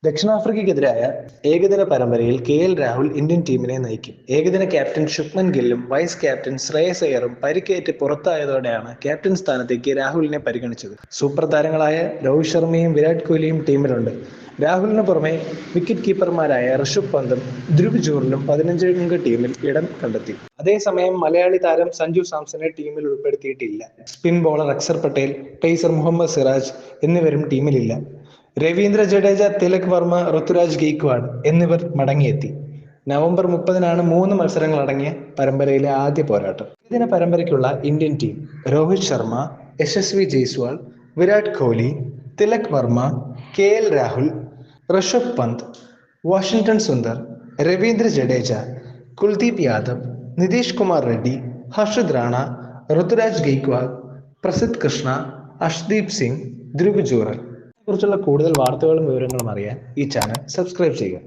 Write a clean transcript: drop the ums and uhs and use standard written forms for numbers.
ദക്ഷിണാഫ്രിക്കയ്ക്കെതിരായ ഏകദിന പരമ്പരയിൽ രാഹുൽ ഇന്ത്യൻ ടീമിനെ നയിക്കും. ഏകദിന ക്യാപ്റ്റൻ ശുഭ്മൻ ഗില്ലും വൈസ് ക്യാപ്റ്റൻ ശ്രേയസ് അയ്യറും പരിക്കേറ്റ് പുറത്തായതോടെയാണ് ക്യാപ്റ്റൻ സ്ഥാനത്തേക്ക് രാഹുലിനെ പരിഗണിച്ചത്. സൂപ്പർ താരങ്ങളായ രോഹിത് ശർമ്മയും വിരാട് കോഹ്ലിയും ടീമിലുണ്ട്. രാഹുലിന് പുറമെ വിക്കറ്റ് കീപ്പർമാരായ ഋഷഭ് പന്തും ധ്രുവ് ജൂറലും 15-അംഗ ടീമിൽ ഇടം കണ്ടെത്തി. അതേസമയം മലയാളി താരം സഞ്ജു സാംസനെ ടീമിൽ ഉൾപ്പെടുത്തിയിട്ടില്ല. Spin bowler Axar Patel, pacer Mohammed Siraj എന്നിവരും ടീമിലില്ല. രവീന്ദ്ര ജഡേജ, തിലക് വർമ്മ, ഋതുരാജ് ഗെയ്ക്വാഡ് എന്നിവർ മടങ്ങിയെത്തി. നവംബർ 30-നാണ് 3 മത്സരങ്ങളടങ്ങിയ പരമ്പരയിലെ ആദ്യ പോരാട്ടം. ഇതിന പരമ്പരയ്ക്കുള്ള Indian team: Rohit Sharma, Yashasvi Jaiswal, Virat Kohli, Tilak Varma, Rahul, Rishabh Pant, Washington Sundar, Ravindra Jadeja, Kuldeep Yadav, Nitish Kumar Reddy, Harshit Rana, Ruturaj Gaikwad, Prasidh Krishna, Arshdeep Singh, Dhruv Jurel. കുറിച്ചുള്ള കൂടുതൽ വാർത്തകളും വിവരങ്ങളും അറിയാൻ ഈ ചാനൽ സബ്സ്ക്രൈബ് ചെയ്യുക.